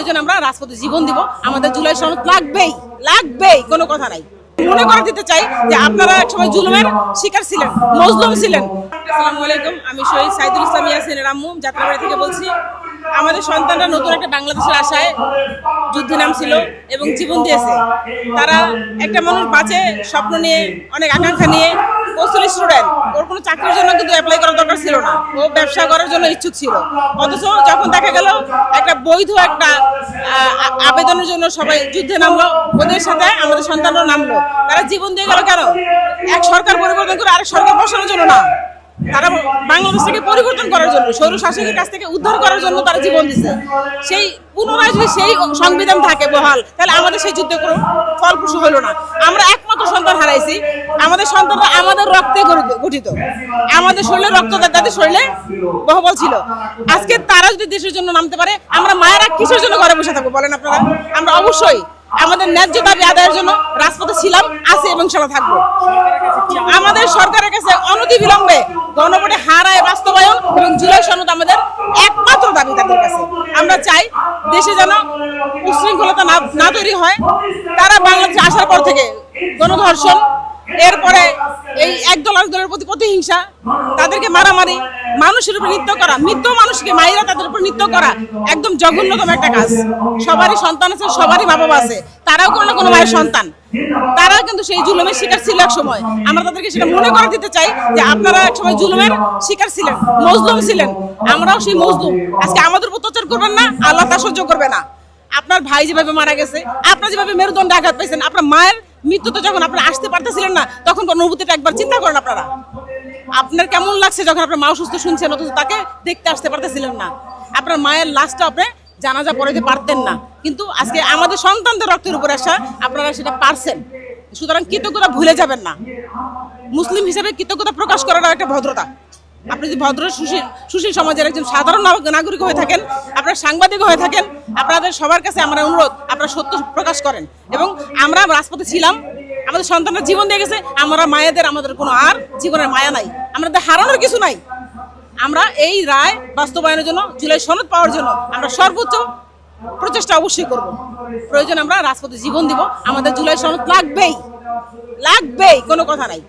প্রয়োজন আমরা রাজপথে জীবন দিব, আমাদের জুলাই সনদ লাগবেই লাগবেই, কোনো কথা নাই। মনে করে দিতে চাই যে আপনারা একসময় জুলুমের শিকার ছিলেন, মজলুম ছিলেন। আসসালামু আলাইকুম, আমি শহীদ সাইদুল ইসলাম ইয়াসিনের আম্মু যাত্রাবাড়ি থেকে বলছি। আমাদের সন্তানরা নতুন একটা বাংলাদেশের আশায় যুদ্ধে নামছিল এবং জীবন দিয়েছে। তারা একটা মানুষ বাঁচে স্বপ্ন নিয়ে, অনেক আকাঙ্ক্ষা নিয়ে। ও স্টুডেন্ট, ওর কোনো চাকরির জন্য কিন্তু অ্যাপ্লাই করার দরকার ছিল না, ও ব্যবসা করার জন্য ইচ্ছুক ছিল। অথচ যখন দেখা গেল একটা বৈধ একটা আবেদনের জন্য সবাই যুদ্ধে নামলো, ওদের সাথে আমাদের সন্তানরা নামলো। তারা জীবন দিয়ে গেল কেন? এক সরকার পরিবর্তন করে আরেক সরকার বসানোর জন্য না, তারা বাংলাদেশটাকে পরিবর্তন করার জন্য, স্বৈর শাসকের কাছ থেকে উদ্ধার করার জন্য তারা জীবন দিচ্ছে। সেই পুনরায় যদি সেই সংবিধান থাকে বহাল, তাহলে আমাদের সেই যুদ্ধে কোনো ফলপ্রসূ হলো না। আমরা একমাত্র সন্তান হারাইছি, আমাদের সন্তানরা আমাদের রক্তে গঠিত, আমাদের শরীরে রক্ত তাদের শরীরে বহবল ছিল। আজকে তারা যদি দেশের জন্য নামতে পারে, আমরা মায়েরা কিসের জন্য ঘরে বসে থাকবো বলেন আপনারা? আমরা অবশ্যই আমাদের ন্যায্য দাবি আদায়ের জন্য রাজপথে ছিলাম, আছি এবং সেটা থাকবো। আমাদের সরকারের কাছে অনতিবিলম্বে গণভোটে হারায় বাস্তবায়ন এবং জুলাই সনদ আমাদের একমাত্র দাবি তাদের কাছে। আমরা চাই দেশে যেন উশৃঙ্খলতা না তৈরি হয়। তারা বাংলাদেশে আসার পর থেকে গণধর্ষণ, এরপরে এই একদল আরেকদলের প্রতি প্রতিহিংসা, তাদেরকে মারামারি, মানুষের উপর নৃত্য করা, মৃত মানুষকে মাইরা তাদের উপর নৃত্য করা একদম জঘন্যতম একটা কাজ। সবারই সন্তান আছে, সবারই মা বাবা আছে, তারাও কোনো না কোনো মায়ের সন্তান। তারা কিন্তু সেই জুলুমের শিকার ছিল এক সময়। আমরা তাদেরকে সেটা মনে করে দিতে চাই যে আপনারা এক সময় জুলুমের শিকার ছিলেন, মজলুম ছিলেন, আমরাও সেই মজলুম। আজকে আমাদের উপর অত্যাচার করবেন না, আল্লাহ তা সহ্য করবে না। আপনার ভাই যেভাবে মারা গেছে, আপনার যেভাবে মেরুদণ্ডে আঘাত পেয়েছেন, আপনার মায়ের মৃত্যুতে যখন আপনারা আসতে পারতেছিলেন না, তখন অনুভূতিটা একবার চিন্তা করেন আপনারা। আপনার কেমন লাগছে যখন আপনার মা অসুস্থ শুনছেন, অথচ তাকে দেখতে আসতে পারতেছিলেন না? আপনার মায়ের লাশটা আপনি জানাজা পড়াইতে পারতেন না, কিন্তু আজকে আমাদের সন্তানদের রক্তের উপরে আসা আপনারা সেটা পারছেন। সুতরাং কৃতজ্ঞতা ভুলে যাবেন না। মুসলিম হিসেবে কৃতজ্ঞতা প্রকাশ করাটা একটা ভদ্রতা। আপনি যদি ভদ্র সুশীল সমাজের একজন সাধারণ নাগরিক হয়ে থাকেন, আপনারা সাংবাদিক হয়ে থাকেন, আপনাদের সবার কাছে আমার অনুরোধ, আপনারা সত্য প্রকাশ করেন। এবং আমরা রাজপথে ছিলাম, আমাদের সন্তানরা জীবন দিয়ে গেছে, আমরা মায়েদের, আমাদের কোনো আর জীবনের মায়া নাই, আমাদের হারানোর কিছু নাই। আমরা এই রায় বাস্তবায়নের জন্য, জুলাই সনদ পাওয়ার জন্য আমরা সর্বোচ্চ প্রচেষ্টা অবশ্যই করব। প্রয়োজন আমরা রাজপথে জীবন দিব, আমাদের জুলাই সনদ লাগবেই লাগবেই, কোনো কথা নাই।